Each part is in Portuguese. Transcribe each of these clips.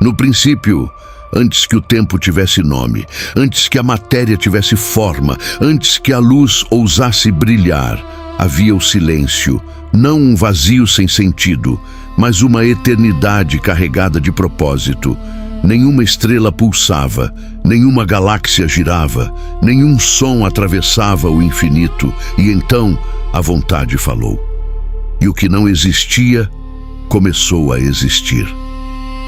No princípio, antes que o tempo tivesse nome, antes que a matéria tivesse forma, antes que a luz ousasse brilhar, havia o silêncio, não um vazio sem sentido, mas uma eternidade carregada de propósito. Nenhuma estrela pulsava, nenhuma galáxia girava, nenhum som atravessava o infinito, e então a vontade falou. E o que não existia, começou a existir.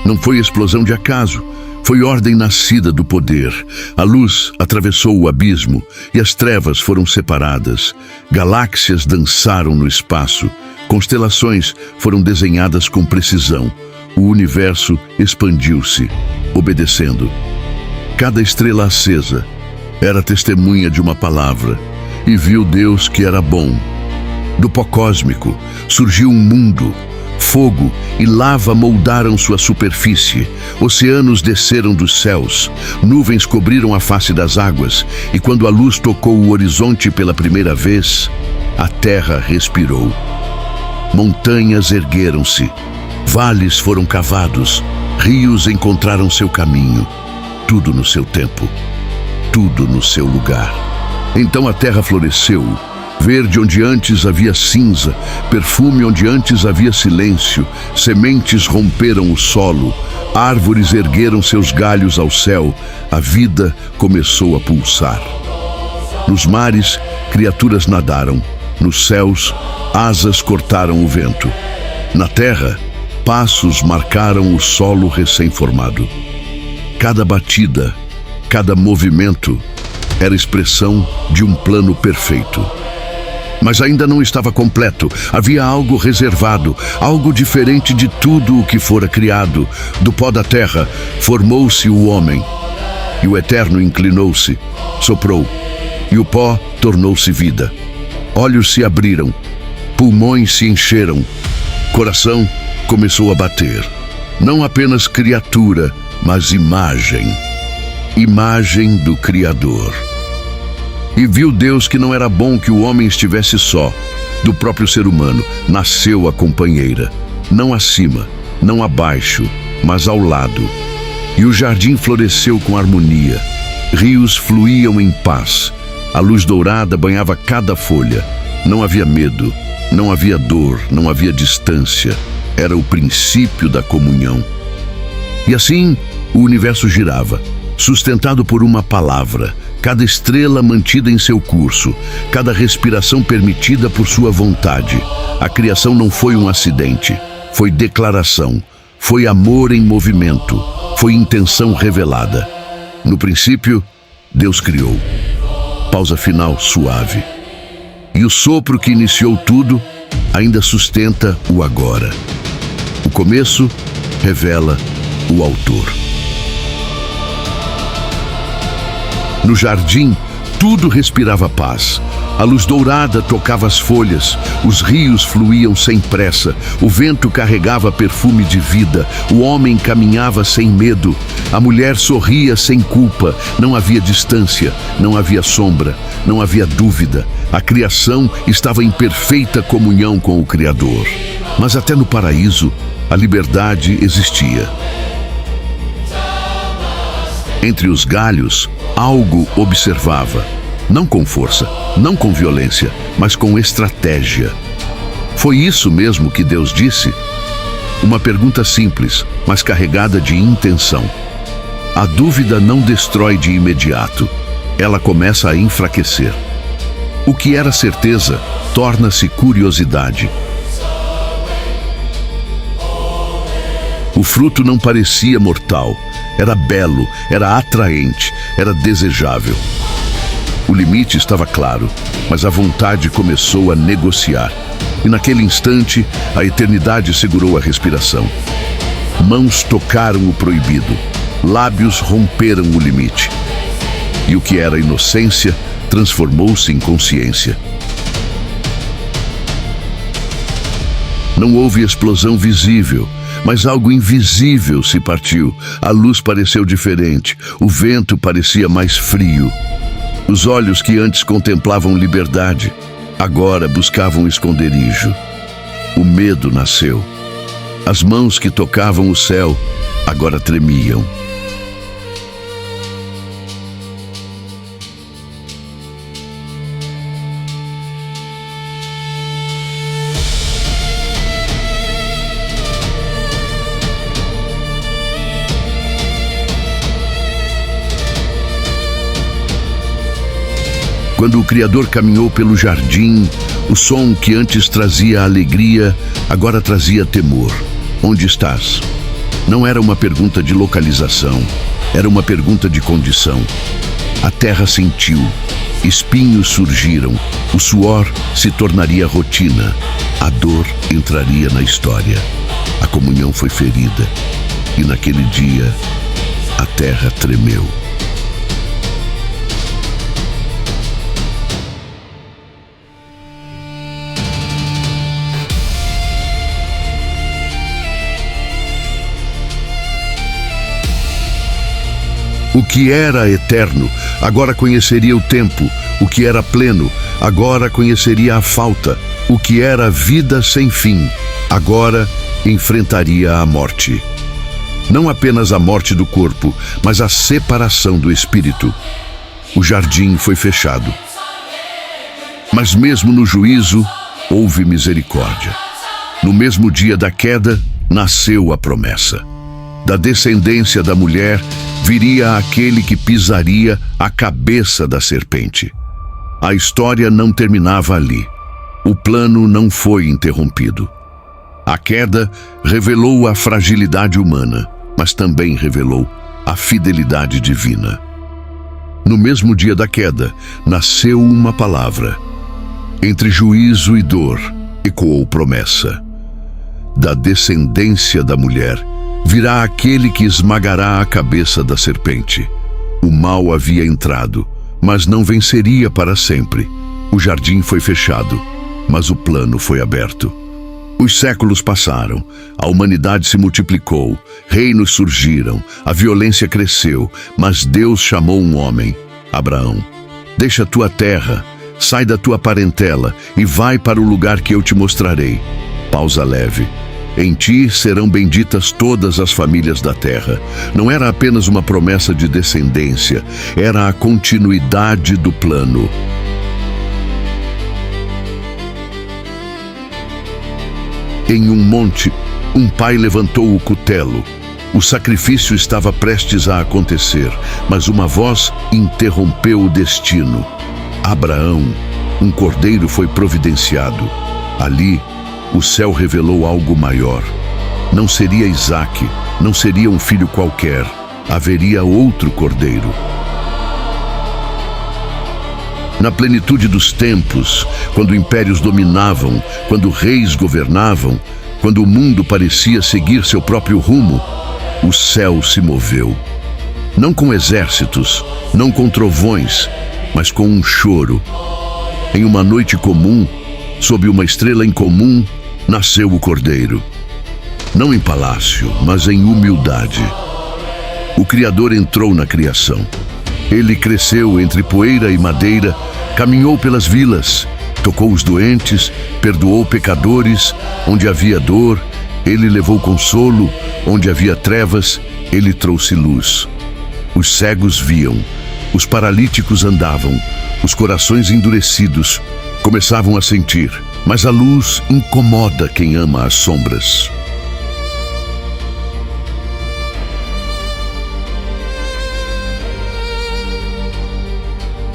Não foi explosão de acaso, foi ordem nascida do poder. A luz atravessou o abismo e as trevas foram separadas. Galáxias dançaram no espaço, constelações foram desenhadas com precisão. O universo expandiu-se, obedecendo. Cada estrela acesa era testemunha de uma palavra, e viu Deus que era bom. Do pó cósmico surgiu um mundo. Fogo e lava moldaram sua superfície, oceanos desceram dos céus, nuvens cobriram a face das águas, e quando a luz tocou o horizonte pela primeira vez, a terra respirou. Montanhas ergueram-se, vales foram cavados, rios encontraram seu caminho, tudo no seu tempo, tudo no seu lugar. Então a terra floresceu, verde onde antes havia cinza, perfume onde antes havia silêncio, sementes romperam o solo, árvores ergueram seus galhos ao céu, a vida começou a pulsar. Nos mares, criaturas nadaram, nos céus, asas cortaram o vento. Na terra, passos marcaram o solo recém-formado. Cada batida, cada movimento era expressão de um plano perfeito. Mas ainda não estava completo. Havia algo reservado, algo diferente de tudo o que fora criado. Do pó da terra formou-se o homem. E o Eterno inclinou-se, soprou, e o pó tornou-se vida. Olhos se abriram, pulmões se encheram, coração começou a bater. Não apenas criatura, mas imagem. Imagem do Criador. E viu Deus que não era bom que o homem estivesse só. Do próprio ser humano nasceu a companheira, não acima, não abaixo, mas ao lado. E o jardim floresceu com harmonia. Rios fluíam em paz. A luz dourada banhava cada folha. Não havia medo, não havia dor, não havia distância. Era o princípio da comunhão. E assim o universo girava, sustentado por uma palavra. Cada estrela mantida em seu curso, cada respiração permitida por sua vontade. A criação não foi um acidente, foi declaração, foi amor em movimento, foi intenção revelada. No princípio, Deus criou. Pausa final suave. E o sopro que iniciou tudo ainda sustenta o agora. O começo revela o autor. No jardim, tudo respirava paz. A luz dourada tocava as folhas, os rios fluíam sem pressa, o vento carregava perfume de vida, o homem caminhava sem medo, a mulher sorria sem culpa, não havia distância, não havia sombra, não havia dúvida. A criação estava em perfeita comunhão com o Criador. Mas até no paraíso, a liberdade existia. Entre os galhos, algo observava, não com força, não com violência, mas com estratégia. Foi isso mesmo que Deus disse? Uma pergunta simples, mas carregada de intenção. A dúvida não destrói de imediato, ela começa a enfraquecer. O que era certeza torna-se curiosidade. O fruto não parecia mortal. Era belo, era atraente, era desejável. O limite estava claro, mas a vontade começou a negociar. E naquele instante, a eternidade segurou a respiração. Mãos tocaram o proibido, lábios romperam o limite. E o que era inocência transformou-se em consciência. Não houve explosão visível, mas algo invisível se partiu. A luz pareceu diferente, o vento parecia mais frio. Os olhos que antes contemplavam liberdade, agora buscavam esconderijo. O medo nasceu. As mãos que tocavam o céu agora tremiam. Quando o Criador caminhou pelo jardim, o som que antes trazia alegria, agora trazia temor. Onde estás? Não era uma pergunta de localização, era uma pergunta de condição. A terra sentiu, espinhos surgiram, o suor se tornaria rotina, a dor entraria na história. A comunhão foi ferida, e naquele dia, a terra tremeu. O que era eterno, agora conheceria o tempo. O que era pleno, agora conheceria a falta. O que era vida sem fim, agora enfrentaria a morte. Não apenas a morte do corpo, mas a separação do espírito. O jardim foi fechado. Mas mesmo no juízo, houve misericórdia. No mesmo dia da queda, nasceu a promessa. Da descendência da mulher, viria aquele que pisaria a cabeça da serpente. A história não terminava ali. O plano não foi interrompido. A queda revelou a fragilidade humana, mas também revelou a fidelidade divina. No mesmo dia da queda, nasceu uma palavra. Entre juízo e dor, ecoou promessa. Da descendência da mulher, virá aquele que esmagará a cabeça da serpente. O mal havia entrado, mas não venceria para sempre. O jardim foi fechado, mas o plano foi aberto. Os séculos passaram, a humanidade se multiplicou, reinos surgiram, a violência cresceu, mas Deus chamou um homem, Abraão. Deixa tua terra, sai da tua parentela e vai para o lugar que eu te mostrarei. Pausa leve. Em ti serão benditas todas as famílias da terra. Não era apenas uma promessa de descendência, era a continuidade do plano. Em um monte, um pai levantou o cutelo. O sacrifício estava prestes a acontecer, mas uma voz interrompeu o destino. Abraão, um cordeiro foi providenciado. Ali, o céu revelou algo maior. Não seria Isaque, não seria um filho qualquer. Haveria outro cordeiro. Na plenitude dos tempos, quando impérios dominavam, quando reis governavam, quando o mundo parecia seguir seu próprio rumo, o céu se moveu. Não com exércitos, não com trovões, mas com um choro. Em uma noite comum, sob uma estrela incomum, nasceu o Cordeiro. Não em palácio, mas em humildade. O Criador entrou na criação. Ele cresceu entre poeira e madeira, caminhou pelas vilas, tocou os doentes, perdoou pecadores. Onde havia dor, ele levou consolo. Onde havia trevas, ele trouxe luz. Os cegos viam, os paralíticos andavam, os corações endurecidos começavam a sentir. Mas a luz incomoda quem ama as sombras.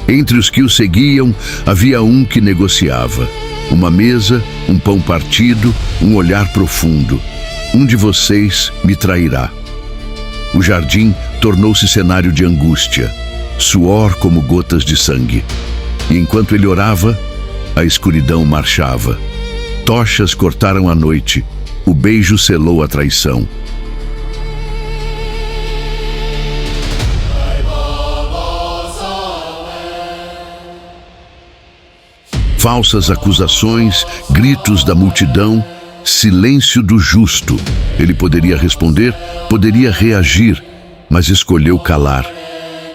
Entre os que o seguiam, havia um que negociava. Uma mesa, um pão partido, um olhar profundo. Um de vocês me trairá. O jardim tornou-se cenário de angústia, suor como gotas de sangue. E enquanto ele orava, a escuridão marchava. Tochas cortaram a noite. O beijo selou a traição. Falsas acusações, gritos da multidão, silêncio do justo. Ele poderia responder, poderia reagir, mas escolheu calar.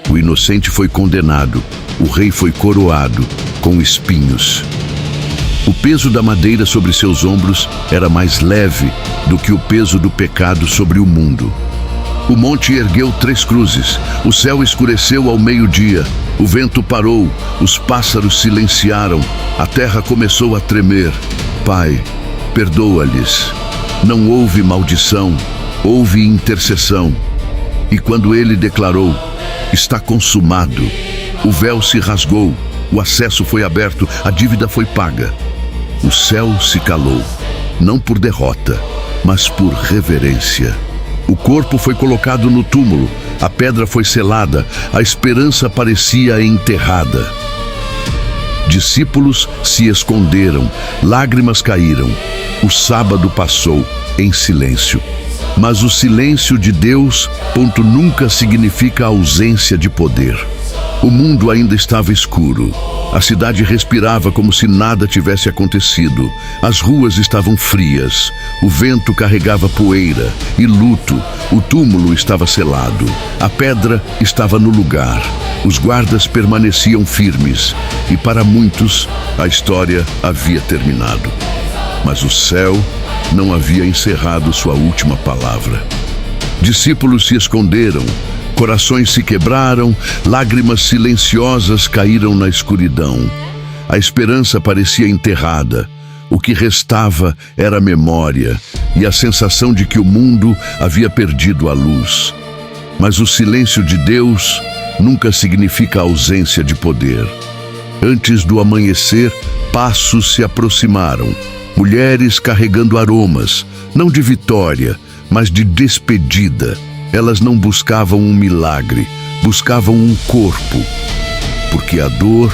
O inocente foi condenado, o rei foi coroado com espinhos. O peso da madeira sobre seus ombros era mais leve do que o peso do pecado sobre o mundo. O monte ergueu 3 cruzes, o céu escureceu ao meio-dia, o vento parou, os pássaros silenciaram, a terra começou a tremer. Pai, perdoa-lhes. Não houve maldição, houve intercessão. E quando ele declarou, está consumado, o véu se rasgou, o acesso foi aberto, a dívida foi paga. O céu se calou, não por derrota, mas por reverência. O corpo foi colocado no túmulo, a pedra foi selada, a esperança parecia enterrada. Discípulos se esconderam, lágrimas caíram. O sábado passou em silêncio. Mas o silêncio de Deus, nunca significa ausência de poder. O mundo ainda estava escuro. A cidade respirava como se nada tivesse acontecido. As ruas estavam frias. O vento carregava poeira e luto. O túmulo estava selado. A pedra estava no lugar. Os guardas permaneciam firmes. E para muitos, a história havia terminado. Mas o céu não havia encerrado sua última palavra. Discípulos se esconderam. Corações se quebraram, lágrimas silenciosas caíram na escuridão. A esperança parecia enterrada. O que restava era a memória e a sensação de que o mundo havia perdido a luz. Mas o silêncio de Deus nunca significa ausência de poder. Antes do amanhecer, passos se aproximaram. Mulheres carregando aromas, não de vitória, mas de despedida. Elas não buscavam um milagre, buscavam um corpo. Porque a dor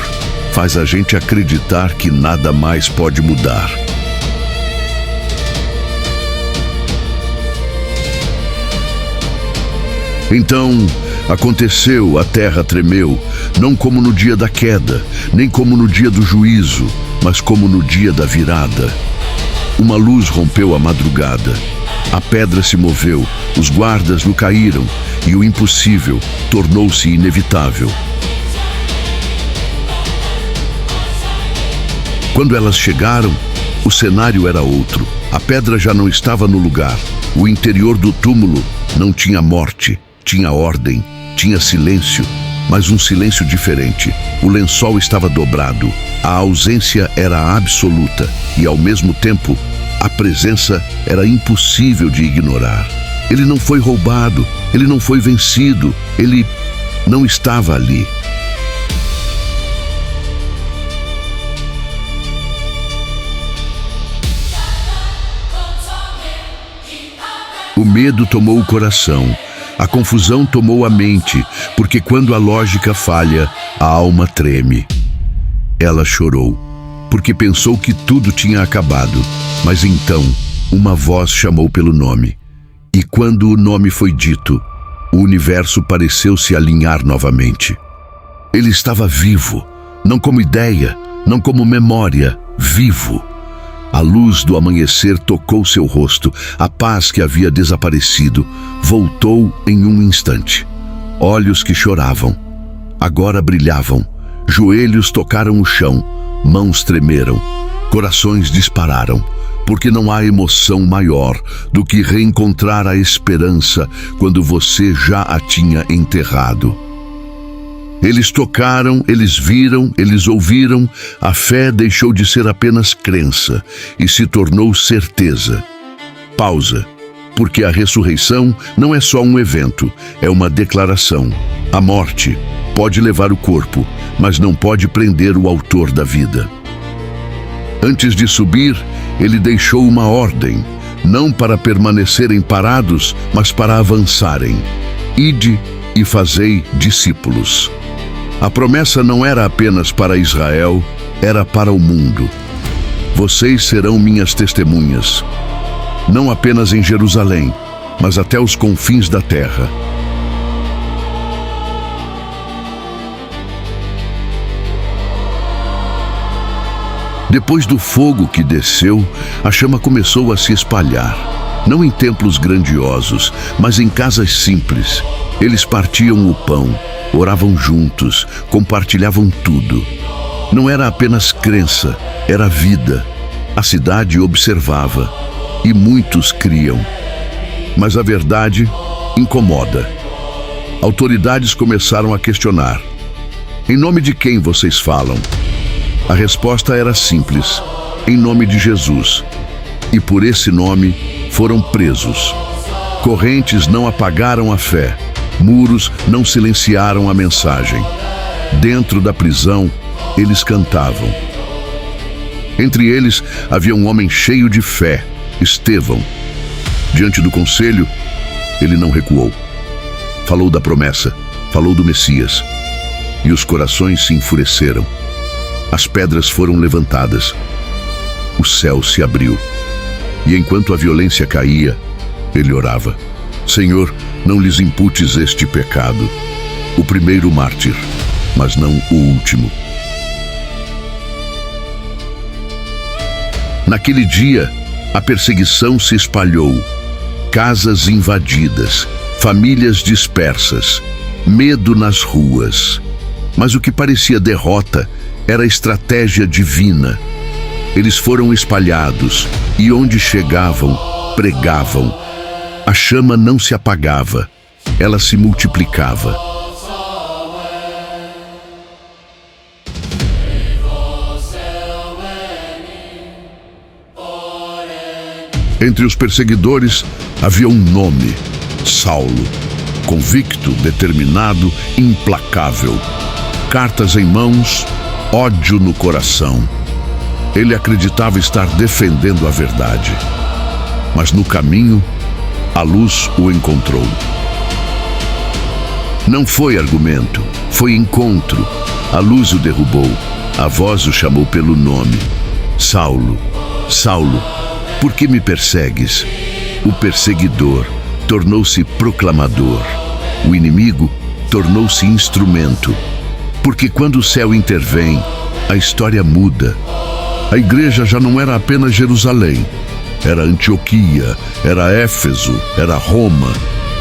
faz a gente acreditar que nada mais pode mudar. Então, aconteceu, a terra tremeu, não como no dia da queda, nem como no dia do juízo, mas como no dia da virada. Uma luz rompeu a madrugada. A pedra se moveu, os guardas no caíram, e o impossível tornou-se inevitável. Quando elas chegaram, o cenário era outro. A pedra já não estava no lugar. O interior do túmulo não tinha morte, tinha ordem, tinha silêncio, mas um silêncio diferente. O lençol estava dobrado, a ausência era absoluta e, ao mesmo tempo, a presença era impossível de ignorar. Ele não foi roubado, ele não foi vencido, ele não estava ali. O medo tomou o coração, a confusão tomou a mente, porque quando a lógica falha, a alma treme. Ela chorou, porque pensou que tudo tinha acabado. Mas então, uma voz chamou pelo nome. E quando o nome foi dito, o universo pareceu se alinhar novamente. Ele estava vivo, não como ideia, não como memória, vivo. A luz do amanhecer tocou seu rosto, a paz que havia desaparecido voltou em um instante. Olhos que choravam, agora brilhavam, joelhos tocaram o chão, mãos tremeram, corações dispararam, porque não há emoção maior do que reencontrar a esperança quando você já a tinha enterrado. Eles tocaram, eles viram, eles ouviram, a fé deixou de ser apenas crença e se tornou certeza. Pausa, porque a ressurreição não é só um evento, é uma declaração. A morte pode levar o corpo, mas não pode prender o autor da vida. Antes de subir, ele deixou uma ordem, não para permanecerem parados, mas para avançarem. Ide e fazei discípulos. A promessa não era apenas para Israel, era para o mundo. Vocês serão minhas testemunhas, não apenas em Jerusalém, mas até os confins da terra. Depois do fogo que desceu, a chama começou a se espalhar. Não em templos grandiosos, mas em casas simples. Eles partiam o pão, oravam juntos, compartilhavam tudo. Não era apenas crença, era vida. A cidade observava, e muitos criam. Mas a verdade incomoda. Autoridades começaram a questionar: em nome de quem vocês falam? A resposta era simples: em nome de Jesus. E por esse nome foram presos. Correntes não apagaram a fé, muros não silenciaram a mensagem. Dentro da prisão, eles cantavam. Entre eles havia um homem cheio de fé, Estevão. Diante do conselho, ele não recuou. Falou da promessa, falou do Messias. E os corações se enfureceram. As pedras foram levantadas. O céu se abriu. E enquanto a violência caía, ele orava: Senhor, não lhes imputes este pecado. O primeiro mártir, mas não o último. Naquele dia, a perseguição se espalhou. Casas invadidas, famílias dispersas, medo nas ruas. Mas o que parecia derrota era estratégia divina. Eles foram espalhados e onde chegavam, pregavam. A chama não se apagava, ela se multiplicava. Entre os perseguidores havia um nome: Saulo. Convicto, determinado, implacável. Cartas em mãos, ódio no coração. Ele acreditava estar defendendo a verdade. Mas no caminho, a luz o encontrou. Não foi argumento, foi encontro. A luz o derrubou. A voz o chamou pelo nome: Saulo, Saulo, por que me persegues? O perseguidor tornou-se proclamador. O inimigo tornou-se instrumento. Porque quando o céu intervém, a história muda. A igreja já não era apenas Jerusalém. Era Antioquia, era Éfeso, era Roma.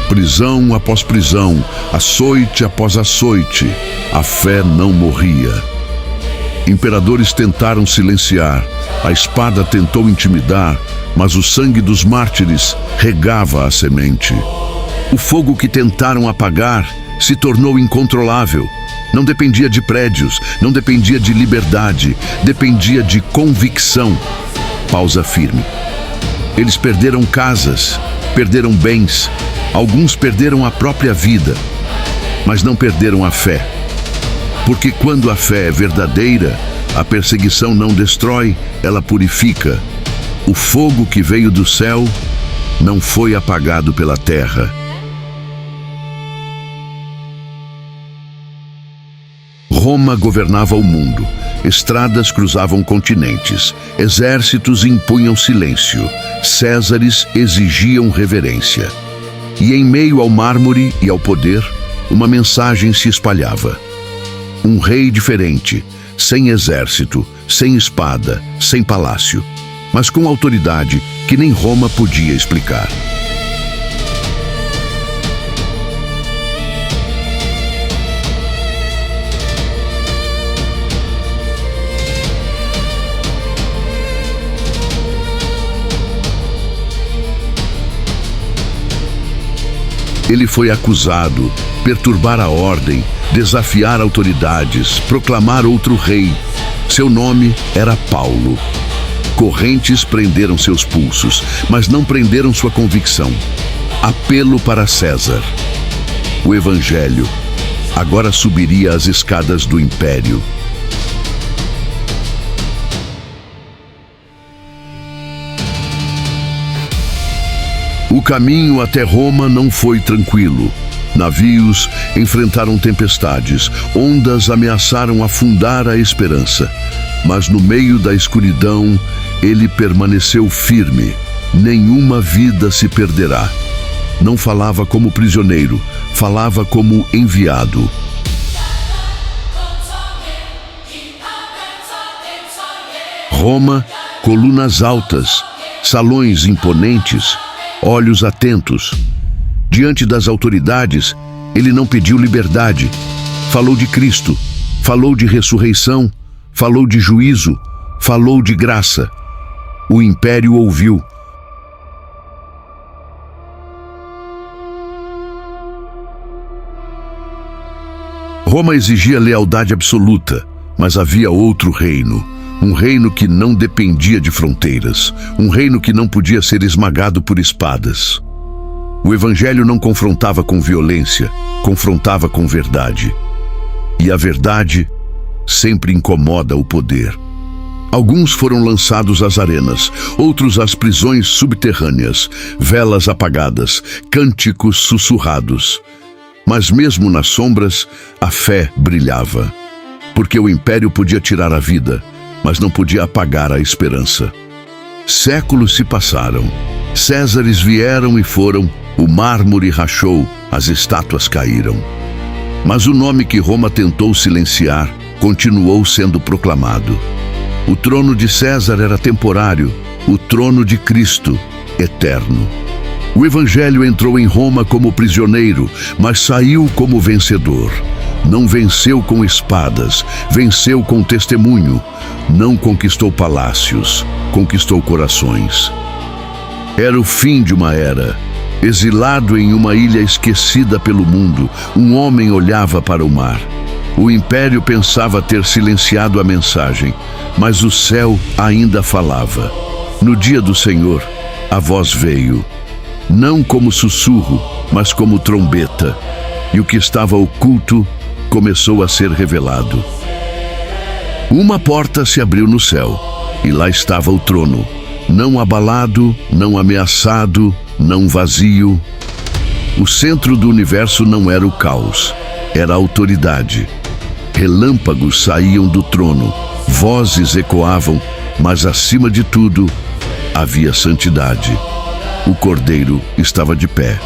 Prisão após prisão, açoite após açoite. A fé não morria. Imperadores tentaram silenciar, a espada tentou intimidar, mas o sangue dos mártires regava a semente. O fogo que tentaram apagar se tornou incontrolável. Não dependia de prédios, não dependia de liberdade, dependia de convicção. Pausa firme. Eles perderam casas, perderam bens, alguns perderam a própria vida, mas não perderam a fé. Porque quando a fé é verdadeira, a perseguição não destrói, ela purifica. O fogo que veio do céu não foi apagado pela terra. Roma governava o mundo, estradas cruzavam continentes, exércitos impunham silêncio, césares exigiam reverência. E em meio ao mármore e ao poder, uma mensagem se espalhava. Um rei diferente, sem exército, sem espada, sem palácio, mas com autoridade que nem Roma podia explicar. Ele foi acusado, perturbar a ordem, desafiar autoridades, proclamar outro rei. Seu nome era Paulo. Correntes prenderam seus pulsos, mas não prenderam sua convicção. Apelo para César. O Evangelho agora subiria as escadas do império. O caminho até Roma não foi tranquilo. Navios enfrentaram tempestades, ondas ameaçaram afundar a esperança. Mas no meio da escuridão, ele permaneceu firme. Nenhuma vida se perderá. Não falava como prisioneiro, falava como enviado. Roma, colunas altas, salões imponentes, olhos atentos. Diante das autoridades, ele não pediu liberdade. Falou de Cristo, falou de ressurreição, falou de juízo, falou de graça. O império ouviu. Roma exigia lealdade absoluta, mas havia outro reino. Um reino que não dependia de fronteiras. Um reino que não podia ser esmagado por espadas. O evangelho não confrontava com violência, confrontava com verdade. E a verdade sempre incomoda o poder. Alguns foram lançados às arenas, outros às prisões subterrâneas, velas apagadas, cânticos sussurrados. Mas mesmo nas sombras, a fé brilhava. Porque o império podia tirar a vida, mas não podia apagar a esperança. Séculos se passaram. Césares vieram e foram, o mármore rachou, as estátuas caíram. Mas o nome que Roma tentou silenciar continuou sendo proclamado. O trono de César era temporário, o trono de Cristo, eterno. O Evangelho entrou em Roma como prisioneiro, mas saiu como vencedor. Não venceu com espadas, venceu com testemunho. Não conquistou palácios, conquistou corações. Era o fim de uma era. Exilado em uma ilha esquecida pelo mundo, um homem olhava para o mar. O império pensava ter silenciado a mensagem, mas o céu ainda falava. No dia do Senhor, a voz veio, não como sussurro, mas como trombeta, e o que estava oculto começou a ser revelado. Uma porta se abriu no céu, e lá estava o trono, não abalado, não ameaçado, não vazio. O centro do universo não era o caos, era a autoridade. Relâmpagos saíam do trono, vozes ecoavam, mas acima de tudo, havia santidade. O Cordeiro estava de pé.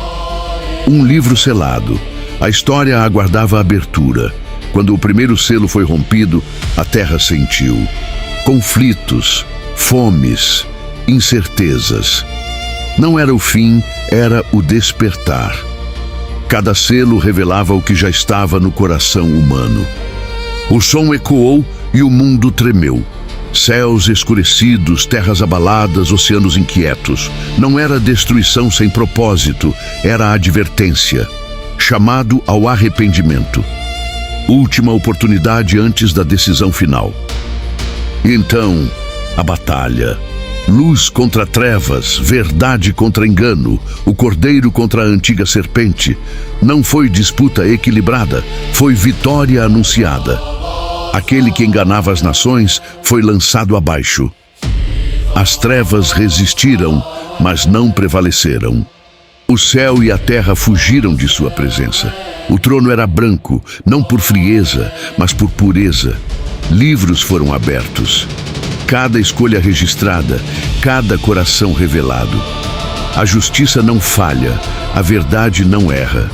Um livro selado. A história aguardava a abertura. Quando o primeiro selo foi rompido, a terra sentiu conflitos, fomes, incertezas. Não era o fim, era o despertar. Cada selo revelava o que já estava no coração humano. O som ecoou e o mundo tremeu. Céus escurecidos, terras abaladas, oceanos inquietos. Não era destruição sem propósito, era advertência. Chamado ao arrependimento. Última oportunidade antes da decisão final. Então, a batalha. Luz contra trevas, verdade contra engano, o cordeiro contra a antiga serpente. Não foi disputa equilibrada, foi vitória anunciada. Aquele que enganava as nações foi lançado abaixo. As trevas resistiram, mas não prevaleceram. O céu e a terra fugiram de sua presença. O trono era branco, não por frieza, mas por pureza. Livros foram abertos. Cada escolha registrada, cada coração revelado. A justiça não falha, a verdade não erra.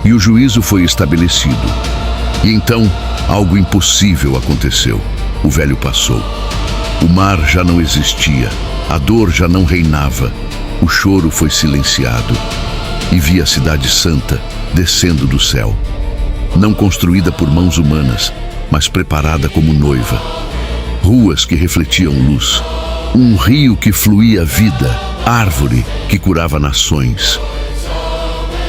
E o juízo foi estabelecido. E então, algo impossível aconteceu. O velho passou. O mar já não existia, a dor já não reinava. O choro foi silenciado. E vi a cidade santa descendo do céu. Não construída por mãos humanas, mas preparada como noiva. Ruas que refletiam luz. Um rio que fluía vida. Árvore que curava nações.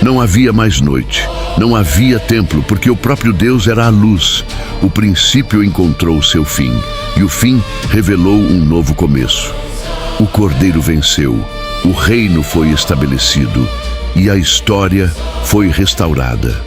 Não havia mais noite. Não havia templo, porque o próprio Deus era a luz. O princípio encontrou seu fim, e o fim revelou um novo começo. O Cordeiro venceu, o reino foi estabelecido, e a história foi restaurada.